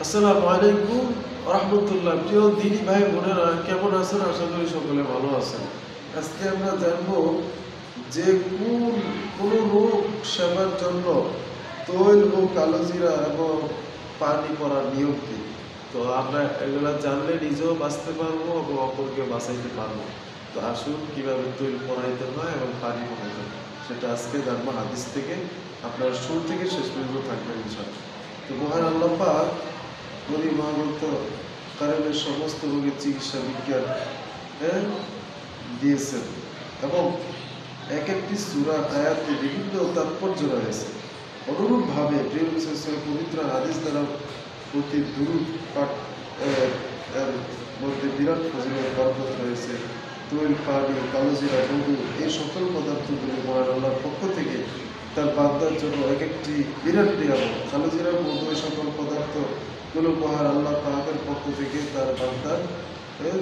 আসসালামু আলাইকুম রাহমাতুল্লাহ। প্রিয় দিনী ভাই বোনেরা, কেমন আছেন? আশা করি সকলে ভালো আছেন। আজকে আমরা জানবো যে কোন রোগ সেবার জন্য তৈল ও কালোজিরা এবং পানি পড়ার নিয়ম কি। তো আমরা এগুলা জানলে নিজেও বাঁচতে পারবো এবং অপরকে বাঁচাইতে পারবো। তো আসুন কিভাবে তৈল পড়াইতে হয় এবং পানি পড়াইতে হয় সেটা আজকে জানবো হাদিস থেকে। আপনারা শুরু থেকে শেষ পর্যন্ত থাকবেন ইনশাআল্লাহ। তো মহান আল্লাহ পাক নবী মহাগ্রন্থ কারণের সমস্ত রোগের চিকিৎসা বিজ্ঞান দিয়েছেন এবং এক একটি সূরা আয়াতে বিভিন্ন তাৎপর্য রয়েছে। অনুরূপভাবে প্রিয় পবিত্র হাদিস দ্বারা প্রতি দুরূদ পাঠ এর মধ্যে বিরাট ফজিলত বরকত রয়েছে। তৈল, পানি, কালোজিরা, মধু এই সকল পদার্থগুলি মহান আল্লাহর পক্ষ থেকে তার বান্দার জন্য এক একটি বিরাট নিয়ামত। কালোজিরা, মধু এই সকল পদার্থগুলো মহান আল্লাহ পাকের পক্ষ থেকে তার বান্দার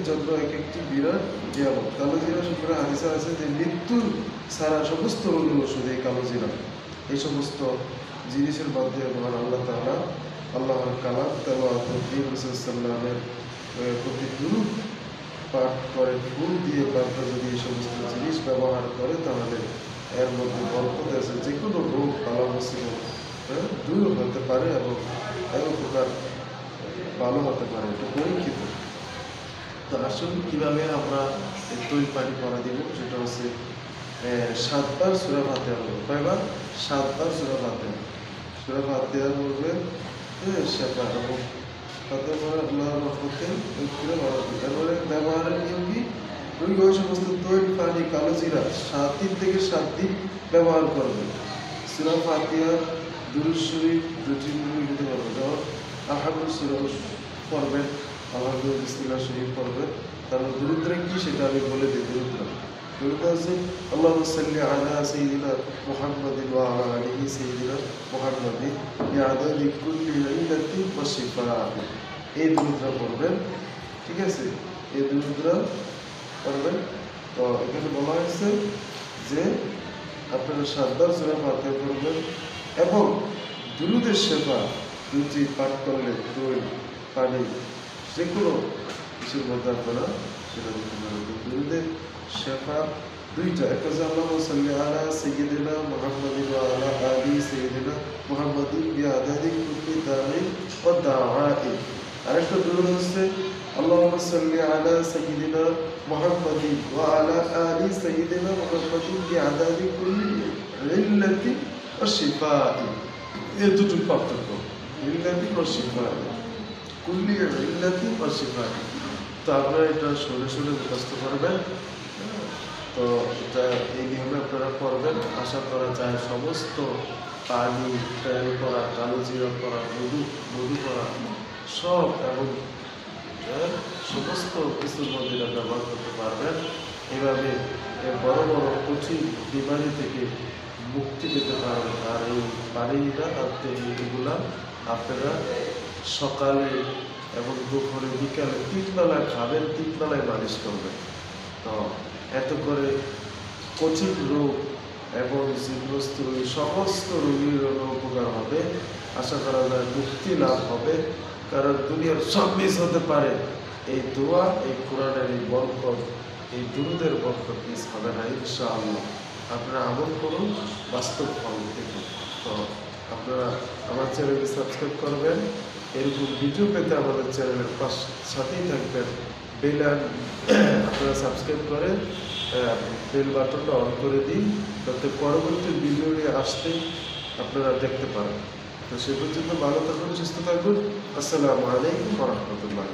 জন্য এক একটি বিরাট নিয়ামত। কালোজিরা সম্পর্কে হাদিসে আছে যে মৃত্যুর ছাড়া সমস্ত রোগের ওষুধ এই কালোজিরা। এই সমস্ত জিনিসের মাধ্যমে মহান আল্লাহ তাআলা আল্লাহর কালাম তেলাওয়াত নবী সাল্লাল্লাহু প্রতি দুরূদ পাঠ করে ফুল দিয়ে বান্দা যদি এই সমস্ত জিনিস ব্যবহার করে তাহলে এর মধ্যে বরকত আছে। যে কোনো রোগ বালা মুসিবত দূর হতে পারে এবং এক প্রকার ভালো হতে পারে, এটা পরীক্ষিত। তো আসুন কিভাবে আমরা তৈল পানি পড়া দিব। সেটা হচ্ছে 7 বার সূরা ফাতিহা পড়ব। কয়বার? 7 বার সূরা ফাতিহা। সূরা ফাতিহা পড়বেন সেবা এবং ফাতিহা পড়া আল্লাহর রহমতে এরপরে ব্যবহারের নিয়ম কি? ওই সমস্ত তৈল, পানি, কালোজিরা 3 থেকে 7 দিন ব্যবহার করবেন। সূরা ফাতিহা, দুরূদ শরীফ 2টি দিতে পারবেন। যেমন আলহামদুলিল্লাহ সূরা পড়বেন, আলহামদুলিল্লাহ বিসমিল্লাহ শরীফ পড়বেন। তারপর দুরূদটা কি সেটা আমি বলে দিই। দুরূদটা আছে আল্লাহুম্মা সাল্লি আলা সাইয়্যিদিনা মুহাম্মাদিন ওয়া আলা আলিহি সাইয়্যিদিনা মুহাম্মাদিন বিআদাদি কুল্লি ইল্লাতিন ওয়া শিফা। এই দুরূদটা পড়বেন, ঠিক আছে? এই দুরূদটা পড়বেন। তো এখানে বলা হয়েছে যে আপনারা 7 বার সূরা ফাতিহা পড়বেন এবং দুরূদের শেফা 2টি পাঠ করলে তৈল, পানি যে কোনো কিছুর মধ্যে আপনারা সেটা দিতে পারবেন। দুরূদের শেফা 2টা, একটা হচ্ছে আল্লাহুম্মা সাল্লি আলা সাইয়্যিদিনা মুহাম্মাদিন ওয়া আলা আলি সাইয়্যিদিনা মুহাম্মাদিন বিআদাদি কুল্লি দাঈন ওয়া দাওয়াতি। আরেকটা দুরূদ হচ্ছে আল্লাহুম্মা সাল্লি আলা সাইয়্যিদিনা মুহাম্মাদিন ওয়া আলা আলি সাইয়্যিদিনা মুহাম্মাদিন বিআদাদি কুল্লি ইল্লাতিন ওয়া শিফা'i। এই দুটোর পার্থক্য, ইল্লাতিন ওয়া শিফা'i, কুল্লি ইল্লাতিন ওয়া শিফা'i। তো আপনারা এটা শুনে শুনে মুখস্থ করবেন। তো এটা এই নিয়মে আপনারা পড়বেন। আশা করা যায় সমস্ত পানি, তেল করা, কালোজিরা করা, মধু করা সব এবং সমস্ত কিছুর মধ্যে ব্যবহার করতে পারবেন। এভাবে বড় বড় কঠিন বিমারি থেকে মুক্তি পেতে পারবেন। আর এই পানিটা এগুলা আপনারা সকালে এবং দুপুরে, বিকালে 3 বেলায় খাবেন, 3 বেলায় মালিশ করবেন। তো এত করে কঠিন রোগ এবং জীবগ্রস্ত রোগী সমস্ত রোগীর উপকার হবে। আশা করা যায় মুক্তি লাভ হবে। কারণ দুনিয়ার সব মিস হতে পারে, এই দোয়া, এই কোরআনের এই বরকত, এই দুরূদের বরকত মিস হবে না ইনশাআল্লাহ। আপনারা আমল করুন, বাস্তব ফল দেখুন। তো আপনারা আমার চ্যানেলকে সাবস্ক্রাইব করবেন। এরকম ভিডিও পেতে আমাদের চ্যানেলের সাথেই থাকবেন। আপনারা সাবস্ক্রাইব করে বেল বাটনটা অন করে দিন, যাতে পরবর্তী ভিডিও নিয়ে আসতেই আপনারা দেখতে পারেন। তো সে পর্যন্ত ভালো থাকুন, সুস্থ থাকুন। আসসালামু আলাইকুম ওয়া রাহমাতুল্লাহ।